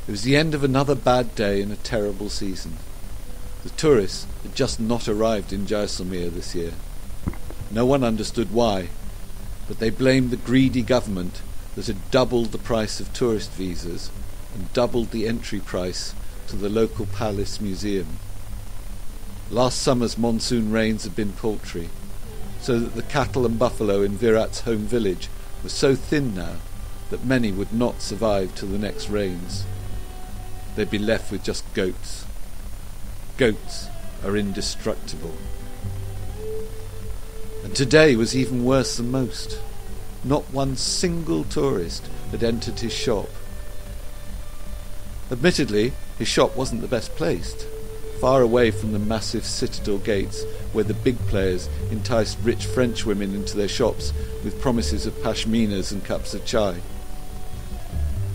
It was the end of another bad day in a terrible season. The tourists had just not arrived in Jaisalmer this year. No one understood why, but they blamed the greedy government that had doubled the price of tourist visas and doubled the entry price to the local palace museum. Last summer's monsoon rains had been paltry, so that the cattle and buffalo in Virat's home village were so thin now that many would not survive till the next rains. They'd be left with just goats. Goats are indestructible. And today was even worse than most. Not one single tourist had entered his shop. Admittedly, his shop wasn't the best placed, far away from the massive citadel gates where the big players enticed rich French women into their shops with promises of pashminas and cups of chai.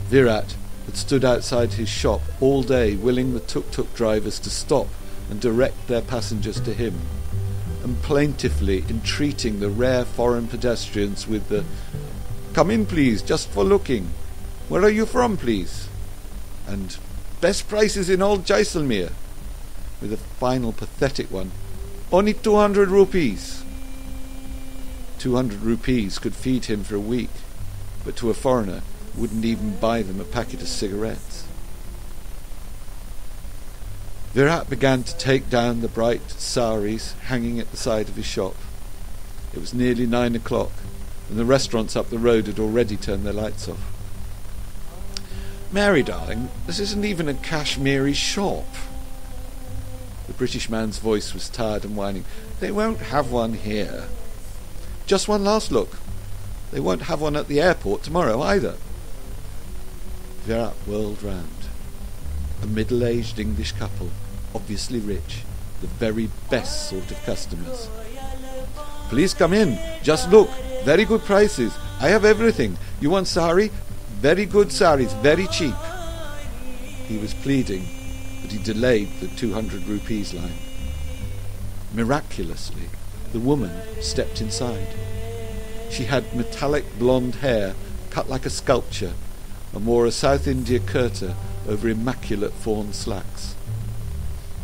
Virat had stood outside his shop all day willing the tuk-tuk drivers to stop and direct their passengers to him, and plaintively entreating the rare foreign pedestrians with the "Come in please, just for looking. Where are you from please?" and "Best prices in all Jaisalmer," with a final pathetic one, "Only 200 rupees. 200 rupees could feed him for a week, but to a foreigner wouldn't even buy them a packet of cigarettes. Virat began to take down the bright saris hanging at the side of his shop. It was nearly 9 o'clock, and the restaurants up the road had already turned their lights off. "Mary, darling, this isn't even a Kashmiri shop." The British man's voice was tired and whining. "They won't have one here. Just one last look. They won't have one at the airport tomorrow either." Virat whirled round. A middle-aged English couple, obviously rich, the very best sort of customers. "Please come in. Just look. Very good prices. I have everything. You want sari? Very good saris, very cheap." He was pleading, but he delayed the 200 rupees line. Miraculously, the woman stepped inside. She had metallic blonde hair cut like a sculpture and wore a South India kurta over immaculate fawn slacks.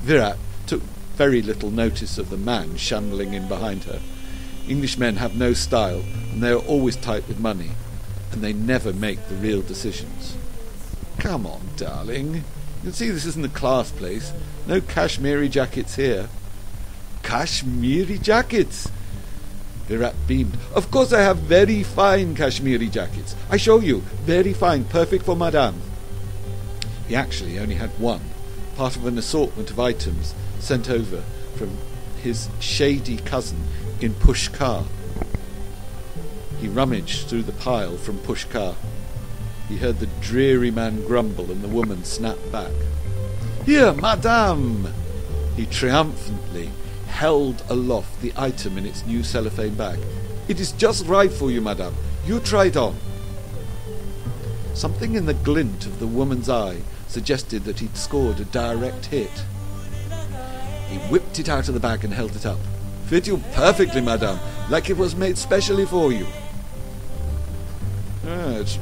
Virat took very little notice of the man shambling in behind her. Englishmen have no style, and they are always tight with money, and they never make the real decisions. "Come on, darling. You can see this isn't a class place. No Kashmiri jackets here." "Kashmiri jackets?" Virat beamed. "Of course I have very fine Kashmiri jackets. I show you. Very fine. Perfect for madame." He actually only had one, part of an assortment of items sent over from his shady cousin in Pushkar. He rummaged through the pile from Pushkar. He heard the dreary man grumble and the woman snap back. "Here, madame!" He triumphantly held aloft the item in its new cellophane bag. "It is just right for you, madame. You try it on." Something in the glint of the woman's eye suggested that he'd scored a direct hit. He whipped it out of the bag and held it up. "Fit you perfectly, madame, like it was made specially for you."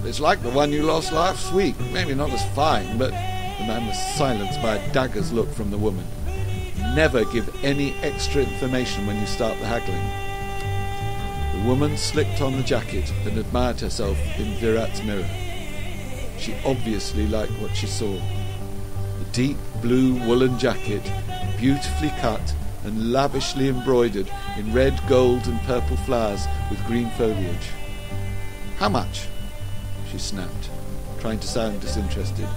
It's like the one you lost last week. Maybe not as fine, but..." The man was silenced by a dagger's look from the woman. "Never give any extra information when you start the haggling." The woman slipped on the jacket and admired herself in Virat's mirror. She obviously liked what she saw. The deep blue woolen jacket, beautifully cut and lavishly embroidered in red, gold and purple flowers with green foliage. "How much?" she snapped, trying to sound disinterested.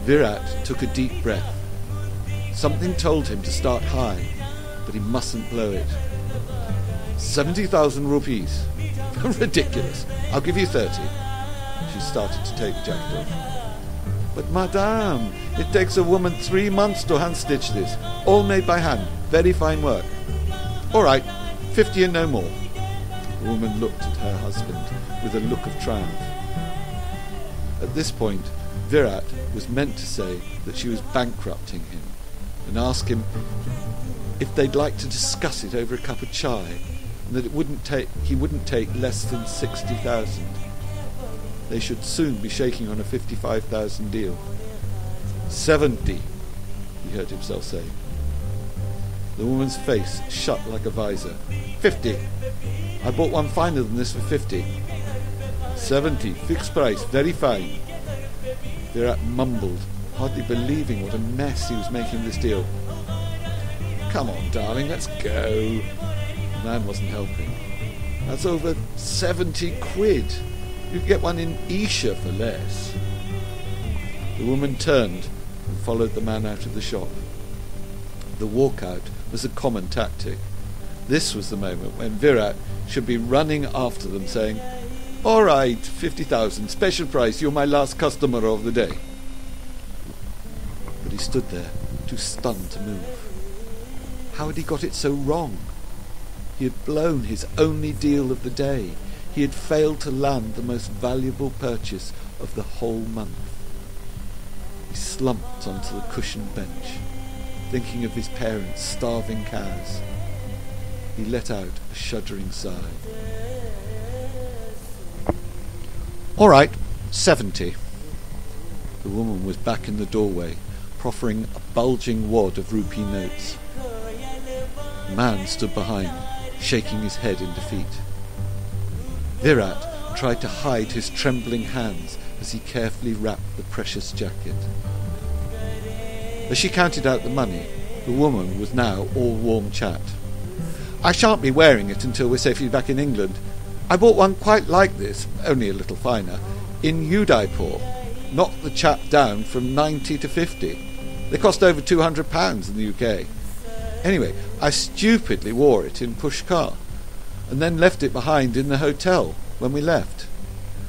Virat took a deep breath. Something told him to start high, but he mustn't blow it. 70,000 rupees. Ridiculous. I'll give you 30. She started to take the jacket off. "But madame, it takes a woman 3 months to hand-stitch this. All made by hand. Very fine work." "All right, 50 and no more." The woman looked at her husband with a look of triumph. At this point, Virat was meant to say that she was bankrupting him and ask him if they'd like to discuss it over a cup of chai, and that he wouldn't take less than 60,000. They should soon be shaking on a 55,000 deal. 70, he heard himself say. The woman's face shut like a visor. 50. I bought one finer than this for 50. 70, fixed price, very fine. Virat mumbled, hardly believing what a mess he was making this deal. Come on, darling, let's go. The man wasn't helping. That's over 70 quid. You could get one in Isha for less. The woman turned and followed the man out of the shop. The walkout was a common tactic. This was the moment when Virat should be running after them saying, "All right, 50,000, special price, you're my last customer of the day." But he stood there, too stunned to move. How had he got it so wrong? He had blown his only deal of the day. He had failed to land the most valuable purchase of the whole month. He slumped onto the cushioned bench, thinking of his parents' starving cows. He let out a shuddering sigh. "All right, 70. The woman was back in the doorway, proffering a bulging wad of rupee notes. The man stood behind, shaking his head in defeat. Virat tried to hide his trembling hands as he carefully wrapped the precious jacket. As she counted out the money, the woman was now all warm chat. "I shan't be wearing it until we're safely back in England. I bought one quite like this, only a little finer, in Udaipur. Knocked the chap down from 90 to 50. They cost over £200 in the UK. Anyway, I stupidly wore it in Pushkar, and then left it behind in the hotel when we left.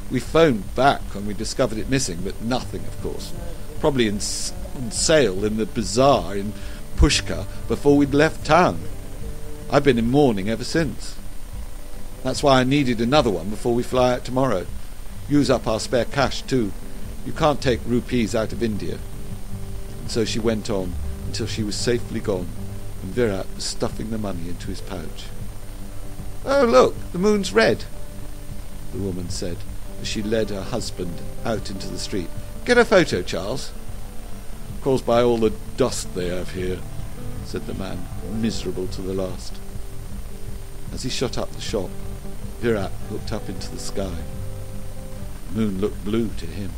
We phoned back when we discovered it missing, but nothing, of course. Probably on sale in the bazaar in Pushkar before we'd left town. I've been in mourning ever since. That's why I needed another one before we fly out tomorrow. Use up our spare cash too. You can't take rupees out of India." And so she went on until she was safely gone, and Virat was stuffing the money into his pouch. "Oh, look, the moon's red," the woman said, as she led her husband out into the street. "Get a photo, Charles." "Caused by all the dust they have here," said the man, miserable to the last. As he shut up the shop, Virat looked up into the sky. The moon looked blue to him.